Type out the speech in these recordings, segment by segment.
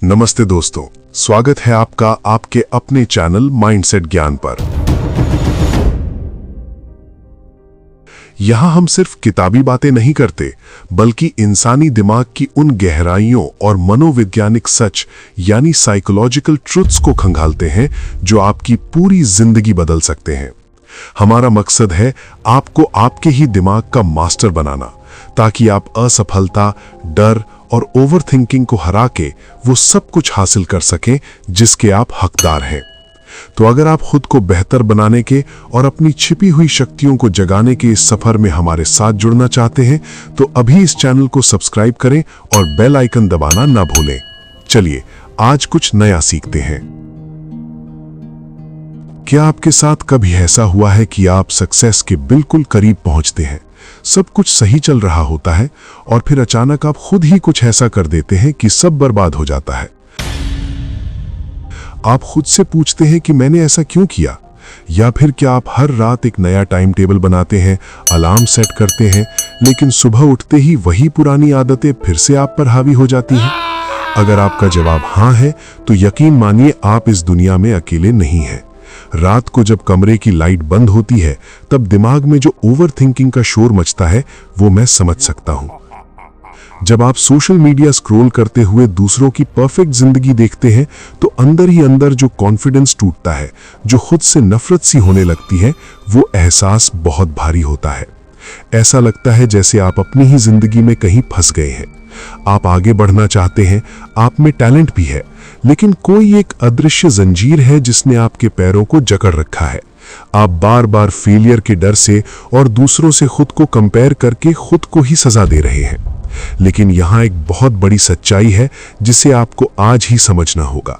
नमस्ते दोस्तों, स्वागत है आपका आपके अपने चैनल माइंडसेट ज्ञान पर। यहां हम सिर्फ किताबी बातें नहीं करते, बल्कि इंसानी दिमाग की उन गहराइयों और मनोवैज्ञानिक सच यानी साइकोलॉजिकल ट्रुथ्स को खंगालते हैं जो आपकी पूरी जिंदगी बदल सकते हैं। हमारा मकसद है आपको आपके ही दिमाग का मास्टर बनाना, ताकि आप असफलता, डर और ओवरथिंकिंग को हरा के वो सब कुछ हासिल कर सकें जिसके आप हकदार हैं। तो अगर आप खुद को बेहतर बनाने के और अपनी छिपी हुई शक्तियों को जगाने के इस सफर में हमारे साथ जुड़ना चाहते हैं, तो अभी इस चैनल को सब्सक्राइब करें और बेल आइकन दबाना ना भूलें। चलिए आज कुछ नया सीखते हैं। क्या आपके साथ कभी ऐसा हुआ है कि आप सक्सेस के बिल्कुल करीब पहुंचते हैं, सब कुछ सही चल रहा होता है और फिर अचानक आप खुद ही कुछ ऐसा कर देते हैं कि सब बर्बाद हो जाता है? आप खुद से पूछते हैं कि मैंने ऐसा क्यों किया? या फिर क्या आप हर रात एक नया टाइम टेबल बनाते हैं, अलार्म सेट करते हैं, लेकिन सुबह उठते ही वही पुरानी आदतें फिर से आप पर हावी हो जाती हैं? अगर आपका जवाब हाँ है, तो यकीन मानिए आप इस दुनिया में अकेले नहीं हैं। रात को जब कमरे की लाइट बंद होती है, तब दिमाग में जो ओवरथिंकिंग का शोर मचता है वो मैं समझ सकता हूं। जब आप सोशल मीडिया स्क्रॉल करते हुए दूसरों की परफेक्ट जिंदगी देखते हैं, तो अंदर ही अंदर जो कॉन्फिडेंस टूटता है, जो खुद से नफरत सी होने लगती है, वो एहसास बहुत भारी होता है। ऐसा लगता है जैसे आप अपनी ही जिंदगी में कहीं फंस गए हैं। आप आगे बढ़ना चाहते हैं, आप में टैलेंट भी है, लेकिन कोई एक अदृश्य जंजीर है जिसने आपके पैरों को जकड़ रखा है। आप बार बार फेलियर के डर से और दूसरों से खुद को कंपेयर करके खुद को ही सजा दे रहे हैं। लेकिन यहां एक बहुत बड़ी सच्चाई है जिसे आपको आज ही समझना होगा।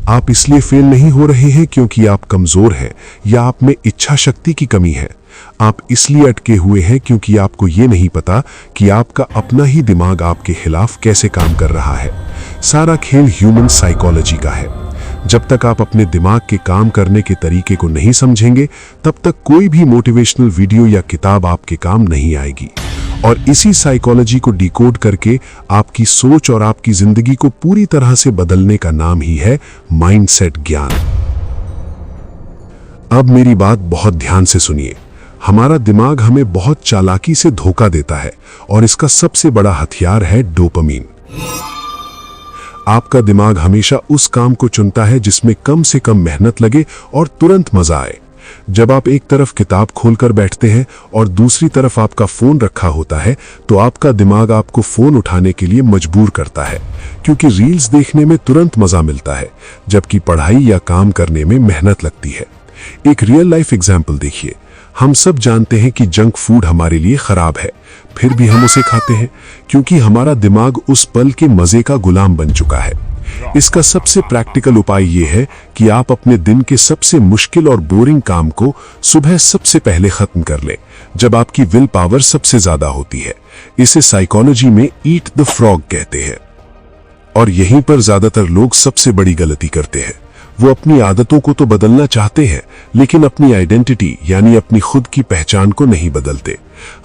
आप इसलिए फेल नहीं हो रहे हैं क्योंकि आप कमजोर हैं या आप में इच्छा शक्ति की कमी है। आप इसलिए अटके हुए हैं क्योंकि आपको ये नहीं पता कि आपका अपना ही दिमाग आपके खिलाफ कैसे काम कर रहा है। सारा खेल ह्यूमन साइकोलॉजी का है। जब तक आप अपने दिमाग के काम करने के तरीके को नहीं समझेंगे, तब तक कोई भी मोटिवेशनल वीडियो या किताब आपके काम नहीं आएगी। और इसी साइकोलॉजी को डिकोड करके आपकी सोच और आपकी जिंदगी को पूरी तरह से बदलने का नाम ही है माइंडसेट ज्ञान। अब मेरी बात बहुत ध्यान से सुनिए। हमारा दिमाग हमें बहुत चालाकी से धोखा देता है और इसका सबसे बड़ा हथियार है डोपामीन। आपका दिमाग हमेशा उस काम को चुनता है जिसमें कम से कम मेहनत लगे और तुरंत मजा आए। जब आप एक तरफ किताब खोलकर बैठते हैं और दूसरी तरफ आपका फोन रखा होता है, तो आपका दिमाग आपको फोन उठाने के लिए मजबूर करता है, क्योंकि रील्स देखने में तुरंत मजा मिलता है, जबकि पढ़ाई या काम करने में मेहनत लगती है। एक रियल लाइफ एग्जाम्पल देखिए। हम सब जानते हैं कि जंक फूड हमारे लिए खराब है, फिर भी हम उसे खाते हैं क्योंकि हमारा दिमाग उस पल के मजे का गुलाम बन चुका है। इसका सबसे प्रैक्टिकल उपाय यह है कि आप अपने दिन के सबसे मुश्किल और बोरिंग काम को सुबह सबसे पहले खत्म कर लें, जब आपकी विल पावर सबसे ज्यादा होती है। इसे साइकोलॉजी में ईट द फ्रॉग कहते हैं। और यहीं पर ज्यादातर लोग सबसे बड़ी गलती करते हैं। वो अपनी आदतों को तो बदलना चाहते हैं, लेकिन अपनी आइडेंटिटी यानी अपनी खुद की पहचान को नहीं बदलते।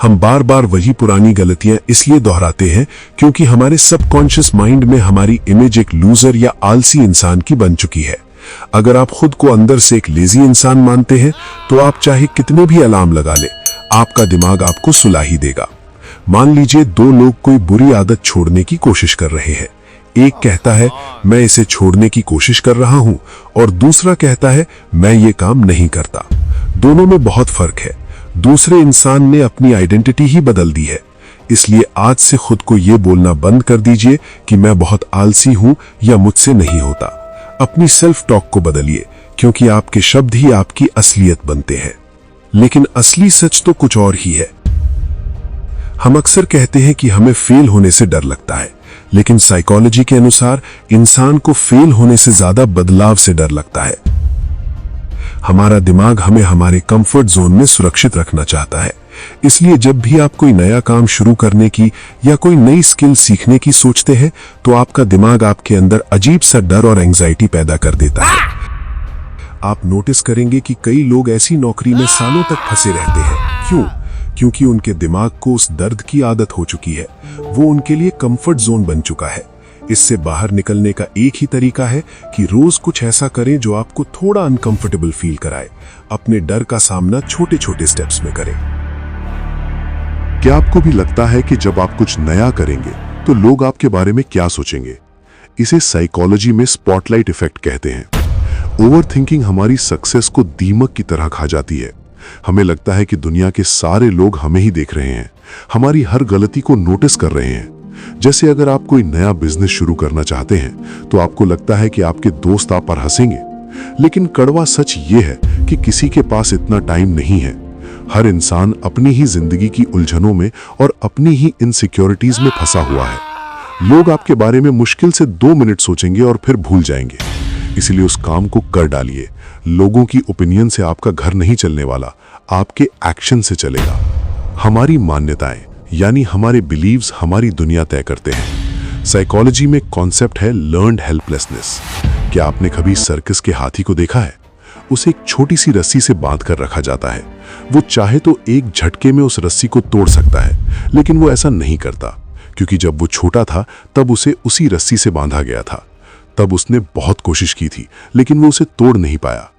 हम बार बार वही पुरानी गलतियां इसलिए दोहराते हैं क्योंकि हमारे सबकॉन्शियस माइंड में हमारी इमेज एक लूजर या आलसी इंसान की बन चुकी है। अगर आप खुद को अंदर से एक लेजी इंसान मानते हैं, तो आप चाहे कितने भी अलार्म लगा ले, आपका दिमाग आपको सुला ही देगा। मान लीजिए दो लोग कोई बुरी आदत छोड़ने की कोशिश कर रहे हैं। एक कहता है मैं इसे छोड़ने की कोशिश कर रहा हूं, और दूसरा कहता है मैं ये काम नहीं करता। दोनों में बहुत फर्क है। दूसरे इंसान ने अपनी आइडेंटिटी ही बदल दी है। इसलिए आज से खुद को ये बोलना बंद कर दीजिए कि मैं बहुत आलसी हूं या मुझसे नहीं होता। अपनी सेल्फ टॉक को बदलिए, क्योंकि आपके शब्द ही आपकी असलियत बनते हैं। लेकिन असली सच तो कुछ और ही है। हम अक्सर कहते हैं कि हमें फेल होने से डर लगता है, लेकिन साइकोलॉजी के अनुसार इंसान को फेल होने से ज्यादा बदलाव से डर लगता है। हमारा दिमाग हमें हमारे कंफर्ट जोन में सुरक्षित रखना चाहता है। इसलिए जब भी आप कोई नया काम शुरू करने की या कोई नई स्किल सीखने की सोचते हैं, तो आपका दिमाग आपके अंदर अजीब सा डर और एंजाइटी पैदा कर देता है। आप नोटिस करेंगे कि कई लोग ऐसी नौकरी में सालों तक फंसे रहते हैं। क्यों? क्योंकि उनके दिमाग को उस दर्द की आदत हो चुकी है। वो उनके लिए कंफर्ट जोन बन चुका है। इससे बाहर निकलने का एक ही तरीका है कि रोज कुछ ऐसा करें जो आपको थोड़ा अनकंफर्टेबल फील कराए। अपने डर का सामना छोटे छोटे स्टेप्स में करें। क्या आपको भी लगता है कि जब आप कुछ नया करेंगे तो लोग आपके बारे में क्या सोचेंगे? इसे साइकोलॉजी में स्पॉटलाइट इफेक्ट कहते हैं। ओवरथिंकिंग हमारी सक्सेस को दीमक की तरह खा जाती है। हमें लगता है कि दुनिया के सारे लोग हमें ही देख रहे हैं, हमारी हर गलती को नोटिस कर रहे हैं। जैसे अगर आप कोई नया बिजनेस शुरू करना चाहते हैं तो आपको लगता है कि आपके दोस्त आप पर हंसेंगे, लेकिन कड़वा सच ये है कि किसी के पास इतना टाइम नहीं है। हर इंसान अपनी ही जिंदगी की उलझनों में और अपनी ही इनसिक्योरिटीज में फंसा हुआ है। लोग आपके बारे में मुश्किल से 2 मिनट सोचेंगे और फिर भूल जाएंगे। इसलिए उस काम को कर डालिए। लोगों की ओपिनियन से आपका घर नहीं चलने वाला, आपके एक्शन से चलेगा। हमारी मान्यताएं यानी हमारे बिलीव्स हमारी दुनिया तय करते हैं। साइकोलॉजी में कॉन्सेप्ट है लर्न्ड हेल्पलेसनेस। क्या आपने कभी सर्कस के हाथी को देखा है? उसे एक छोटी सी रस्सी से बांध कर रखा जाता है। वो चाहे तो एक झटके में उस रस्सी को तोड़ सकता है, लेकिन वो ऐसा नहीं करता, क्योंकि जब वो छोटा था तब उसे उसी रस्सी से बांधा गया था। तब उसने बहुत कोशिश की थी, लेकिन वो उसे तोड़ नहीं पाया।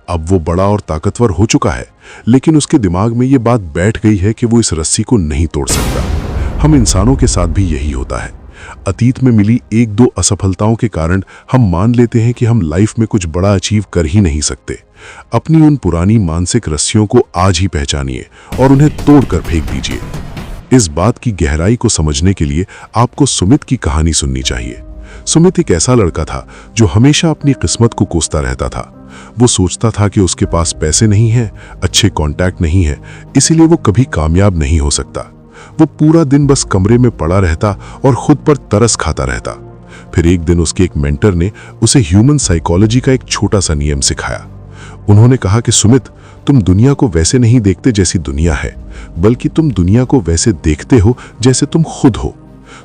अब वो बड़ा और ताकतवर हो चुका है, लेकिन उसके दिमाग में ये बात बैठ गई है कि वो इस रस्सी को नहीं तोड़ सकता। हम इंसानों के साथ भी यही होता है। अतीत में मिली 1-2 असफलताओं के कारण हम मान लेते हैं कि हम लाइफ में कुछ बड़ा अचीव कर ही नहीं सकते। अपनी उन पुरानी मानसिक रस्सियों को आज ही पहचानिए और उन्हें तोड़कर फेंक दीजिए। इस बात की गहराई को समझने के लिए आपको सुमित की कहानी सुननी चाहिए। सुमित एक ऐसा लड़का था जो हमेशा अपनी किस्मत को कोसता रहता था। वो सोचता था कि उसके पास पैसे नहीं हैं, अच्छे कॉन्टैक्ट नहीं है, इसीलिए वो कभी कामयाब नहीं हो सकता। वो पूरा दिन बस कमरे में पड़ा रहता और खुद पर तरस खाता रहता। फिर एक दिन उसके एक मेंटर ने उसे ह्यूमन साइकोलॉजी का एक छोटा सा नियम सिखाया। उन्होंने कहा कि सुमित, तुम दुनिया को वैसे नहीं देखते जैसी दुनिया है, बल्कि तुम दुनिया को वैसे देखते हो जैसे तुम खुद हो।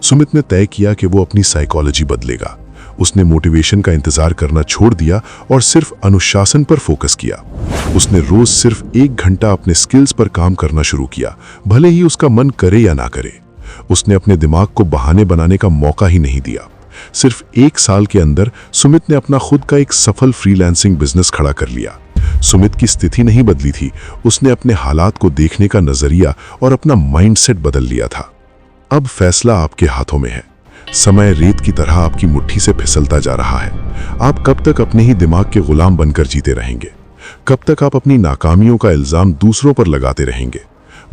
सुमित ने तय किया कि वो अपनी साइकोलॉजी बदलेगा। उसने मोटिवेशन का इंतजार करना छोड़ दिया और सिर्फ अनुशासन पर फोकस किया। उसने रोज सिर्फ 1 घंटा अपने स्किल्स पर काम करना शुरू किया, भले ही उसका मन करे या ना करे। उसने अपने दिमाग को बहाने बनाने का मौका ही नहीं दिया। सिर्फ 1 साल के अंदर सुमित ने अपना खुद का एक सफल फ्रीलांसिंग बिजनेस खड़ा कर लिया। सुमित की स्थिति नहीं बदली थी, उसने अपने हालात को देखने का नजरिया और अपना माइंडसेट बदल लिया था। अब फैसला आपके हाथों में है। समय रेत की तरह आपकी मुट्ठी से फिसलता जा रहा है। आप कब तक अपने ही दिमाग के गुलाम बनकर जीते रहेंगे? कब तक आप अपनी नाकामियों का इल्जाम दूसरों पर लगाते रहेंगे?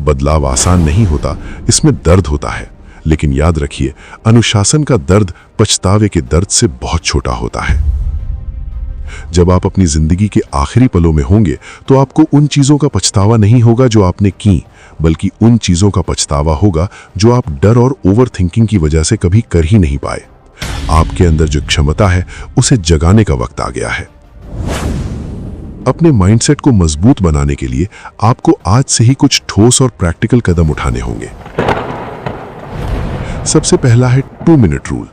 बदलाव आसान नहीं होता, इसमें दर्द होता है, लेकिन याद रखिए, अनुशासन का दर्द पछतावे के दर्द से बहुत छोटा होता है। जब आप अपनी जिंदगी के आखिरी पलों में होंगे तो आपको उन चीजों का पछतावा नहीं होगा जो आपने की, बल्कि उन चीजों का पछतावा होगा जो आप डर और ओवरथिंकिंग की वजह से कभी कर ही नहीं पाए। आपके अंदर जो क्षमता है उसे जगाने का वक्त आ गया है। अपने माइंडसेट को मजबूत बनाने के लिए आपको आज से ही कुछ ठोस और प्रैक्टिकल कदम उठाने होंगे। सबसे पहला है 2 मिनट रूल।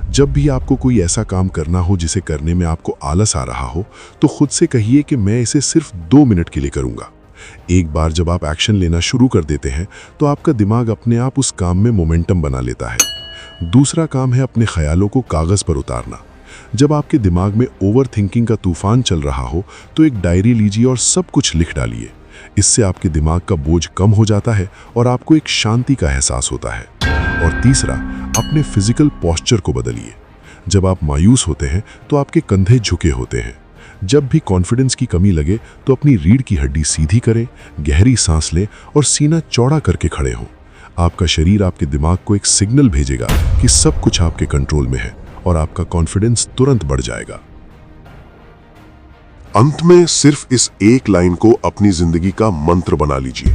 जब भी आपको कोई ऐसा काम करना हो जिसे करने में आपको आलस आ रहा हो, तो खुद से कहिए कि मैं इसे सिर्फ 2 मिनट के लिए करूंगा। एक बार जब आप एक्शन लेना शुरू कर देते हैं तो आपका दिमाग अपने आप उस काम में मोमेंटम बना लेता है। दूसरा काम है अपने ख्यालों को कागज पर उतारना। जब आपके दिमाग में ओवर थिंकिंग का तूफान चल रहा हो तो एक डायरी लीजिए और सब कुछ लिख डालिए। इससे आपके दिमाग का बोझ कम हो जाता है और आपको एक शांति का एहसास होता है। और तीसरा, अपने फिजिकल पोस्चर को बदलिए। जब आप मायूस होते हैं तो आपके कंधे झुके होते हैं। जब भी कॉन्फिडेंस की कमी लगे तो अपनी रीढ़ की हड्डी सीधी करें, गहरी सांस लें और सीना चौड़ा करके खड़े हों। आपका शरीर आपके दिमाग को एक सिग्नल भेजेगा कि सब कुछ आपके कंट्रोल में है और आपका कॉन्फिडेंस तुरंत बढ़ जाएगा। अंत में सिर्फ इस एक लाइन को अपनी जिंदगी का मंत्र बना लीजिए।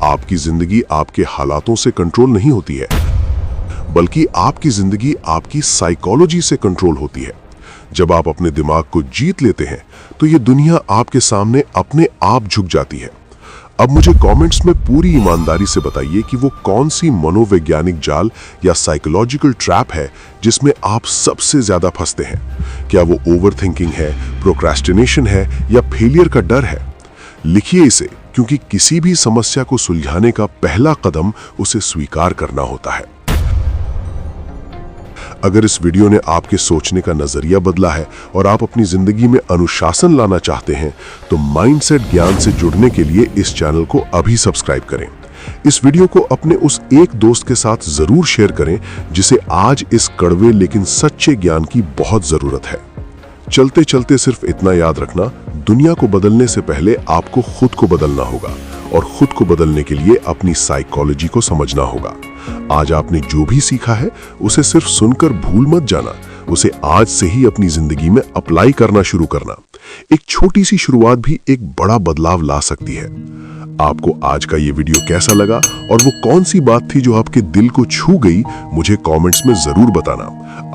आपकी जिंदगी आपके हालातों से कंट्रोल नहीं होती है, बल्कि आपकी जिंदगी आपकी साइकोलॉजी से कंट्रोल होती है। जब आप अपने दिमाग को जीत लेते हैं तो ये दुनिया आपके सामने अपने आप झुक जाती है। अब मुझे कमेंट्स में पूरी ईमानदारी से बताइए कि वो कौन सी मनोवैज्ञानिक जाल या साइकोलॉजिकल ट्रैप है जिसमें आप सबसे ज्यादा फंसते हैं। क्या वो ओवरथिंकिंग है, प्रोक्रेस्टिनेशन है या फेलियर का डर है? लिखिए इसे, क्योंकि किसी भी समस्या को सुलझाने का पहला कदम उसे स्वीकार करना होता है। अगर इस वीडियो ने आपके सोचने का नजरिया बदला है और आप अपनी जिंदगी में अनुशासन लाना चाहते हैं तो माइंडसेट ज्ञान से जुड़ने के लिए इस चैनल को अभी सब्सक्राइब करें। इस वीडियो को अपने उस एक दोस्त के साथ जरूर शेयर करें जिसे आज इस कड़वे लेकिन सच्चे ज्ञान की बहुत जरूरत है। चलते चलते सिर्फ इतना याद रखना, दुनिया को बदलने से पहले आपको खुद को बदलना होगा और खुद को बदलने के लिए अपनी साइकोलॉजी को समझना होगा। आज आपने जो भी सीखा है उसे सिर्फ सुनकर भूल मत जाना, उसे आज से ही अपनी जिंदगी में अप्लाई करना शुरू करना। एक छोटी सी शुरुआत भी एक बड़ा बदलाव ला सकती है। आपको आज का ये वीडियो कैसा लगा और वो कौन सी बात थी जो आपके दिल को छू गई, मुझे कमेंट्स में जरूर बताना।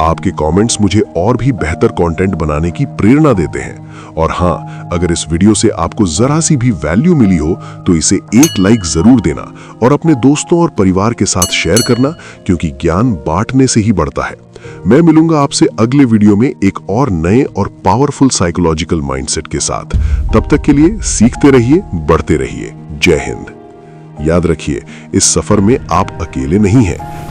आपके कमेंट्स मुझे और भी बेहतर कंटेंट बनाने की प्रेरणा देते हैं। और हाँ, अगर इस वीडियो से आपको जरा सी भी वैल्यू मिली हो तो इसे एक लाइक जरूर देना और अपने दोस्तों और परिवार के साथ शेयर करना, क्योंकि ज्ञान बांटने से ही बढ़ता है। मैं मिलूंगा आपसे अगले वीडियो में एक और नए और पावरफुल साइकोलॉजिकल माइंडसेट के साथ। तब तक के लिए सीखते रहिए, बढ़ते रहिए। जय हिंद। याद रखिए, इस सफर में आप अकेले नहीं हैं।